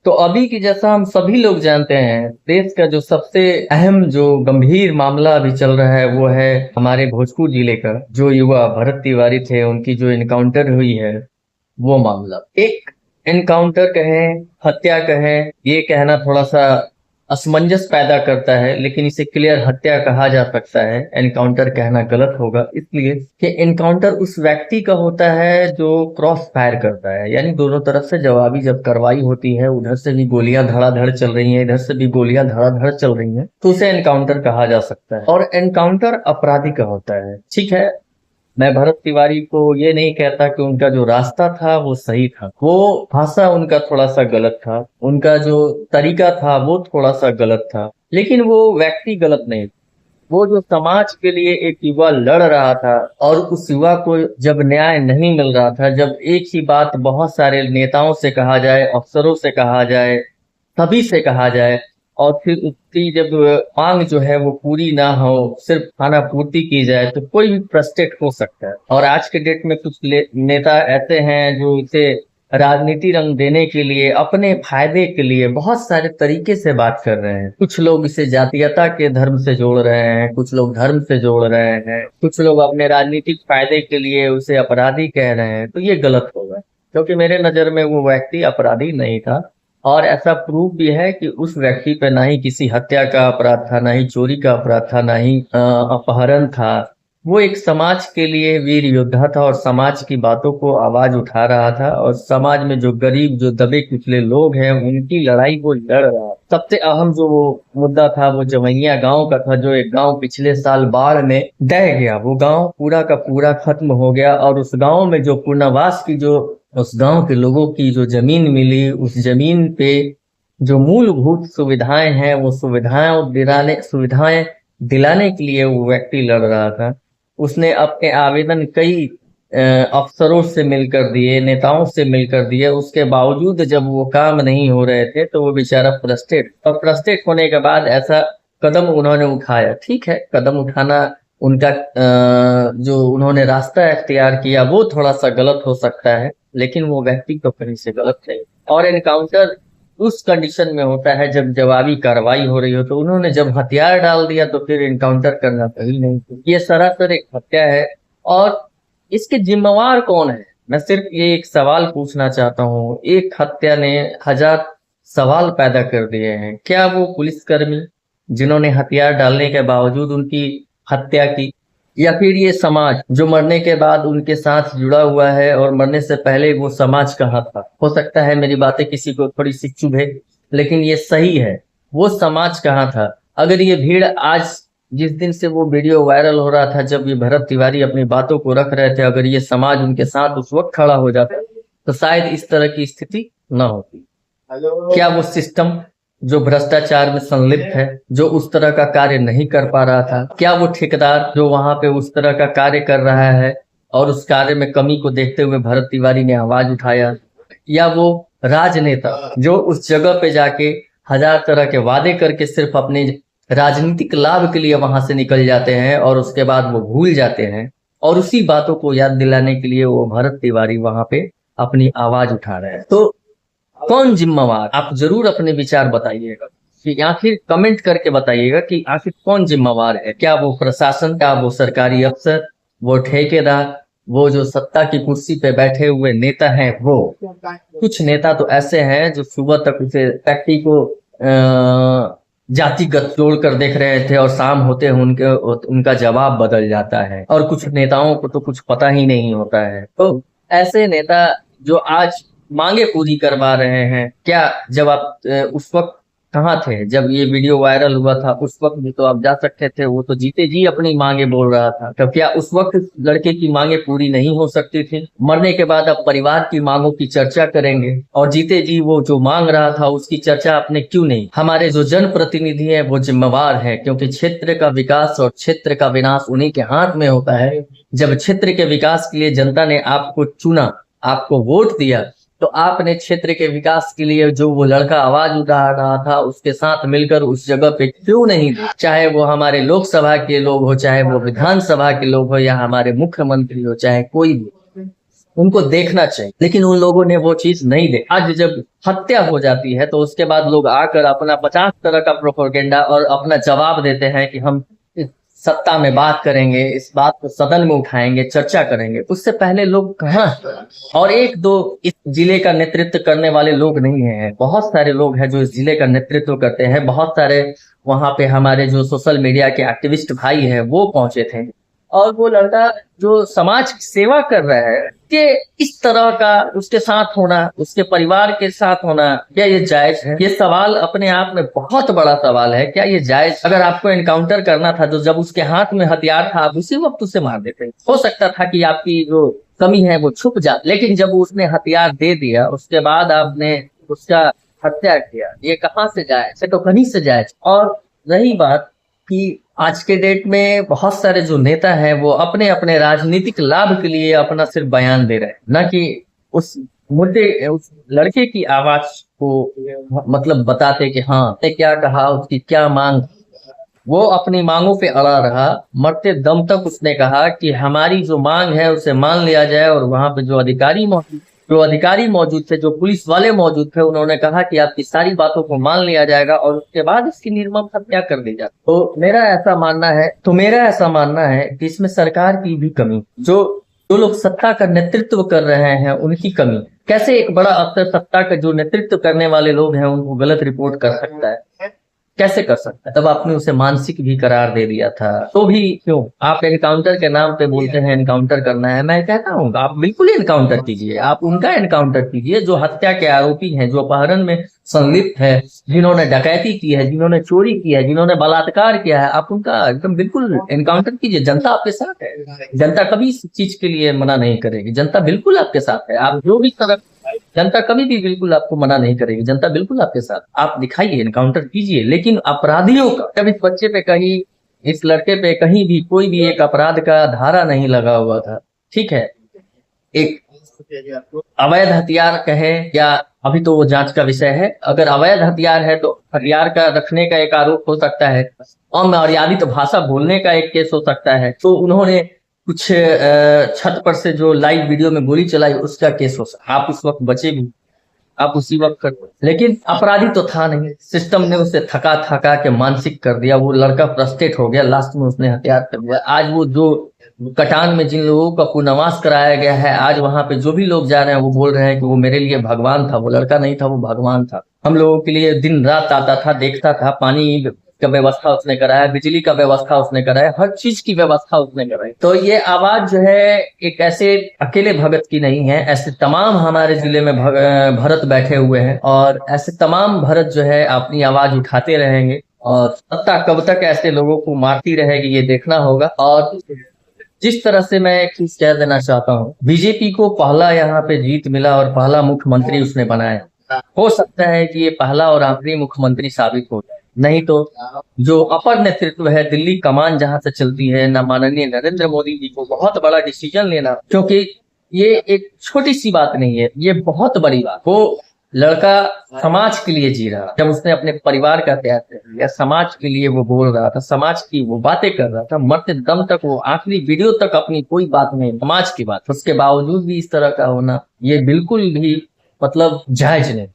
तो अभी की जैसा हम सभी लोग जानते हैं, देश का जो सबसे अहम जो गंभीर मामला अभी चल रहा है वो है हमारे भोजपुर जिले का, जो युवा भरत तिवारी थे उनकी जो इनकाउंटर हुई है वो मामला। एक एनकाउंटर कहें, हत्या कहें, ये कहना थोड़ा सा असमंजस पैदा करता है, लेकिन इसे क्लियर हत्या कहा जा सकता है, एनकाउंटर कहना गलत होगा, इसलिए कि एनकाउंटर उस व्यक्ति का होता है जो क्रॉस फायर करता है, यानी दोनों तरफ से जवाबी जब कार्रवाई होती है, उधर से भी गोलियां धड़ाधड़ चल रही हैं, इधर से भी गोलियां धड़ाधड़ चल रही हैं, तो उसे एनकाउंटर कहा जा सकता है। और एनकाउंटर अपराधी का होता है। ठीक है, मैं भरत तिवारी को ये नहीं कहता कि उनका जो रास्ता था वो सही था, वो भाषा उनका थोड़ा सा गलत था, उनका जो तरीका था वो थोड़ा सा गलत था, लेकिन वो व्यक्ति गलत नहीं। वो जो समाज के लिए एक युवा लड़ रहा था और उस युवा को जब न्याय नहीं मिल रहा था, जब एक ही बात बहुत सारे नेताओं से कहा जाए, अफसरों से कहा जाए, सभी से कहा जाए, और फिर उसकी जब मांग जो है वो पूरी ना हो, सिर्फ खाना पूर्ति की जाए, तो कोई भी फ्रस्ट्रेट हो सकता है। और आज के डेट में कुछ नेता ऐसे हैं जो इसे राजनीति रंग देने के लिए, अपने फायदे के लिए बहुत सारे तरीके से बात कर रहे हैं। कुछ लोग इसे जातीयता के धर्म से जोड़ रहे हैं, कुछ लोग धर्म से जोड़ रहे हैं, कुछ लोग अपने राजनीतिक फायदे के लिए उसे अपराधी कह रहे हैं, तो ये गलत होगा, क्योंकि मेरे नजर में वो व्यक्ति अपराधी नहीं था। और ऐसा प्रूफ भी है कि उस व्यक्ति पे ना ही किसी हत्या का अपराध था, ना ही चोरी का अपराध था, ना ही अपहरण था। वो एक समाज के लिए वीर योद्धा था और समाज की बातों को आवाज उठा रहा था, और समाज में जो गरीब, जो दबे कुचले लोग हैं, उनकी लड़ाई वो लड़ रहा था। सबसे अहम जो वो मुद्दा था वो जमैया गांव का था, जो एक गांव पिछले साल बाढ़ में ढह गया। वो गांव पूरा का पूरा खत्म हो गया, और उस गांव में जो पुनर्वास की, जो उस गांव के लोगों की जो जमीन मिली, उस जमीन पे जो मूलभूत सुविधाएं हैं, वो सुविधाएं दिलाने के लिए वो व्यक्ति लड़ रहा था। उसने अपने आवेदन कई अफसरों से मिलकर दिए, नेताओं से मिलकर दिए, उसके बावजूद जब वो काम नहीं हो रहे थे तो वो बेचारा फ्रस्ट्रेट होने के बाद ऐसा कदम उन्होंने उठाया। ठीक है, कदम उठाना उनका, जो उन्होंने रास्ता इख्तियार किया वो थोड़ा सा गलत हो सकता है, लेकिन वो व्यक्ति तो कहीं से गलत नहीं। और एनकाउंटर उस कंडीशन में होता है जब जवाबी कार्रवाई हो रही हो, तो उन्होंने जब हथियार डाल दिया तो फिर एनकाउंटर करना सही नहीं। ये सरासर एक हत्या है। और इसके जिम्मेवार कौन है, मैं सिर्फ ये एक सवाल पूछना चाहता हूँ। एक हत्या ने हजार सवाल पैदा कर दिए हैं। क्या वो पुलिसकर्मी जिन्होंने हथियार डालने के बावजूद उनकी हत्या की, या फिर ये समाज जो मरने के बाद उनके साथ जुड़ा हुआ है, और मरने से पहले वो समाज कहाँ था? हो सकता है मेरी बातें किसी को थोड़ी सी चुभे, लेकिन ये सही है। वो समाज कहाँ था? अगर ये भीड़ आज, जिस दिन से वो वीडियो वायरल हो रहा था, जब ये भरत तिवारी अपनी बातों को रख रहे थे, अगर ये समाज उनके साथ उस वक्त खड़ा हो जाता तो शायद इस तरह की स्थिति न होती। क्या वो सिस्टम जो भ्रष्टाचार में संलिप्त है, जो उस तरह का कार्य नहीं कर पा रहा था, क्या वो ठेकेदार जो वहां पे उस तरह का कार्य कर रहा है और उस कार्य में कमी को देखते हुए भरत तिवारी ने आवाज उठाया, या वो राजनेता जो उस जगह पे जाके हजार तरह के वादे करके सिर्फ अपने राजनीतिक लाभ के लिए वहां से निकल जाते हैं और उसके बाद वो भूल जाते हैं, और उसी बातों को याद दिलाने के लिए वो भरत तिवारी वहां पे अपनी आवाज उठा रहे हैं। तो कौन जिम्मेवार? आप जरूर अपने विचार बताइएगा, कि आखिर कमेंट करके बताइएगा कि आखिर कौन जिम्मेवार है। क्या वो प्रशासन, क्या वो सरकारी अफसर, वो ठेकेदार, वो जो सत्ता की कुर्सी पे बैठे हुए नेता हैं? वो कुछ नेता तो ऐसे हैं जो सुबह तक उसे व्यक्ति को जातिगत जोड़ कर देख रहे थे, और शाम होते हैं उनका जवाब बदल जाता है। और कुछ नेताओं को तो कुछ पता ही नहीं होता है। तो ऐसे नेता जो आज मांगे पूरी करवा रहे हैं, क्या जब आप उस वक्त कहाँ थे जब ये वीडियो वायरल हुआ था? उस वक्त भी तो आप जा सकते थे, वो तो जीते जी अपनी मांगे बोल रहा था। तो क्या उस वक्त लड़के की मांगे पूरी नहीं हो सकती थी? मरने के बाद अब परिवार की मांगों की चर्चा करेंगे, और जीते जी वो जो मांग रहा था उसकी चर्चा आपने क्यों नहीं? हमारे जो जनप्रतिनिधि है वो जिम्मेवार है, क्योंकि क्षेत्र का विकास और क्षेत्र का विनाश उन्हीं के हाथ में होता है। जब क्षेत्र के विकास के लिए जनता ने आपको चुना, आपको वोट दिया, तो आपने क्षेत्र के विकास के लिए जो वो लड़का आवाज उठा रहा था उसके साथ मिलकर उस जगह पे क्यों नहीं दी? चाहे वो हमारे लोकसभा के लोग हो, चाहे वो विधानसभा के लोग हो, या हमारे मुख्यमंत्री हो, चाहे कोई भी। उनको देखना चाहिए, लेकिन उन लोगों ने वो चीज नहीं देखी। आज जब हत्या हो जाती है तो उसके बाद लोग आकर अपना 50 तरह का प्रोपेगेंडा और अपना जवाब देते हैं कि हम इस सत्ता में बात करेंगे, इस बात को सदन में उठाएंगे, चर्चा करेंगे। उससे पहले लोग कहाँ और एक दो इस जिले का नेतृत्व करने वाले लोग नहीं हैं, बहुत सारे लोग हैं जो इस जिले का नेतृत्व करते हैं। बहुत सारे वहां पे हमारे जो सोशल मीडिया के एक्टिविस्ट भाई हैं वो पहुंचे थे, और वो लड़का जो समाज की सेवा कर रहा है कि इस तरह का उसके साथ होना, उसके परिवार के साथ होना, क्या ये जायज है? ये सवाल अपने आप में बहुत बड़ा सवाल है। क्या ये जायज? अगर आपको एनकाउंटर करना था तो जब उसके हाथ में हथियार था आप उसी वक्त उसे मार देते। हो सकता था कि आपकी जो कमी है वो छुप जा, लेकिन जब उसने हथियार दे दिया उसके बाद आपने उसका हत्या किया, ये कहाँ से जायज? ये तो कहीं से जायज। और रही बात कि आज के डेट में बहुत सारे जो नेता हैं वो अपने अपने राजनीतिक लाभ के लिए अपना सिर्फ बयान दे रहे हैं, न कि उस मुद्दे, उस लड़के की आवाज को मतलब बताते कि हाँ उसने क्या कहा, उसकी क्या मांग। वो अपनी मांगों पे अड़ा रहा, मरते दम तक उसने कहा कि हमारी जो मांग है उसे मान लिया जाए। और वहां पे जो अधिकारी मौजूद थे, जो पुलिस वाले मौजूद थे, उन्होंने कहा कि आपकी सारी बातों को मान लिया जाएगा और उसके बाद इसकी निर्मम हत्या कर दी जाए। तो मेरा ऐसा मानना है कि इसमें सरकार की भी कमी, जो लोग सत्ता का नेतृत्व कर रहे हैं उनकी कमी। कैसे एक बड़ा अफसर सत्ता का जो नेतृत्व करने वाले लोग हैं उनको गलत रिपोर्ट कर सकता है? कैसे कर सकता है? तब आपने उसे मानसिक भी करार दे दिया था, तो भी क्यों? आप एनकाउंटर के नाम पे बोलते हैं एनकाउंटर करना है। मैं कहता हूँ आप बिल्कुल एनकाउंटर कीजिए, आप उनका एनकाउंटर कीजिए जो हत्या के आरोपी हैं, जो अपहरण में संलिप्त है, जिन्होंने डकैती की है, जिन्होंने चोरी की है, जिन्होंने बलात्कार किया है। आप उनका एकदम बिल्कुल एनकाउंटर कीजिए। जनता आपके साथ है, जनता कभी इस चीज के लिए मना नहीं करेगी। जनता बिल्कुल आपके साथ है, आप जो भी तरफ, जनता कभी भी बिल्कुल आपको मना नहीं करेगी। जनता बिल्कुल आपके साथ, आप दिखाइए, एनकाउंटर कीजिए। लेकिन अपराधियों का, जब इस बच्चे पे कहीं, इस लड़के पे कहीं भी कोई भी एक अपराध का धारा नहीं लगा हुआ था, ठीक है, एक अवैध हथियार कहे या, अभी तो वो जांच का विषय है। अगर अवैध हथियार है तो हथियार का रखने का एक आरोप हो सकता है, अमर्यादित भाषा बोलने का एक केस हो सकता है। तो उन्होंने कुछ छत पर से जो लाइव वीडियो में गोली चलाई उसका केस हो सकता है। आप उस वक्त बचे भी, आप उसी वक्त कर, लेकिन अपराधी तो था नहीं। सिस्टम ने उसे थका थका के मानसिक कर दिया। वो लड़का फ्रस्ट्रेट हो गया, लास्ट में उसने हथियार कर दिया। आज वो जो कटान में जिन लोगों का पुनर्वास कराया गया है, आज वहां पे जो भी लोग जा रहे हैं वो बोल रहे हैं कि वो मेरे लिए भगवान था। वो लड़का नहीं था, वो भगवान था। हम लोगों के लिए दिन रात आता था, देखता था, पानी का व्यवस्था उसने कराया, बिजली का व्यवस्था उसने कराया, हर चीज की व्यवस्था उसने कराई। तो ये आवाज जो है एक ऐसे अकेले भगत की नहीं है, ऐसे तमाम हमारे जिले में भरत बैठे हुए हैं, और ऐसे तमाम भरत जो है अपनी आवाज उठाते रहेंगे। और सत्ता कब तक ऐसे लोगों को मारती रहेगी ये देखना होगा। और जिस तरह से मैं एक चीज कह देना चाहता हूँ, बीजेपी को पहला यहाँ पे जीत मिला और पहला मुख्यमंत्री उसने बनाया। हो सकता है कि ये पहला और आखिरी मुख्यमंत्री साबित हो जाए, नहीं तो जो अपर नेतृत्व है, दिल्ली कमान जहां से चलती है, ना माननीय नरेंद्र मोदी जी को बहुत बड़ा डिसीजन लेना, क्योंकि ये एक छोटी सी बात नहीं है, ये बहुत बड़ी बात। वो लड़का समाज के लिए जी रहा, जब उसने अपने परिवार का त्याग कर दिया, समाज के लिए वो बोल रहा था, समाज की वो बातें कर रहा था, मरते दम तक वो आखिरी वीडियो तक अपनी कोई बात नहीं, समाज की बात। उसके बावजूद भी इस तरह का होना ये बिल्कुल भी मतलब जायज नहीं,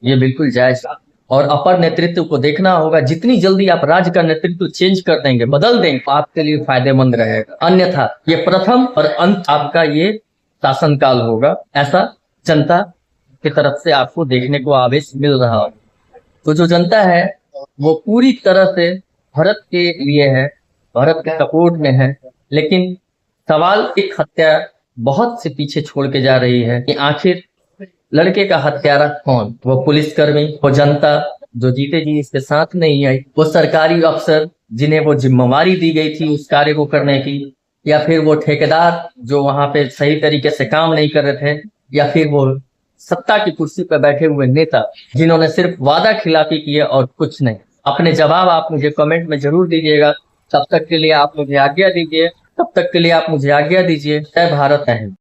ये बिल्कुल जायज। और अपर नेतृत्व को देखना होगा, जितनी जल्दी आप राज्य का नेतृत्व चेंज कर देंगे, बदल देंगे, तो आपके लिए फायदेमंद रहेगा। अन्यथा ये प्रथम और अंत आपका ये शासनकाल होगा, ऐसा जनता की तरफ से आपको देखने को आवेश मिल रहा हो। तो जो जनता है वो पूरी तरह से भरत के लिए है, भरत के सपोर्ट में है। लेकिन सवाल एक हत्या बहुत से पीछे छोड़ के जा रही है कि आखिर लड़के का हत्यारा कौन? वो पुलिसकर्मी, वो जनता जो जीते जी इसके साथ नहीं आई, वो सरकारी अफसर जिन्हें वो जिम्मेवारी दी गई थी उस कार्य को करने की, या फिर वो ठेकेदार जो वहां पे सही तरीके से काम नहीं कर रहे थे, या फिर वो सत्ता की कुर्सी पर बैठे हुए नेता जिन्होंने सिर्फ वादा खिलाफी की है और कुछ नहीं। अपने जवाब आप मुझे कमेंट में जरूर दीजिएगा। तब तक के लिए आप मुझे आज्ञा दीजिए, जय भारत, जय हिंद।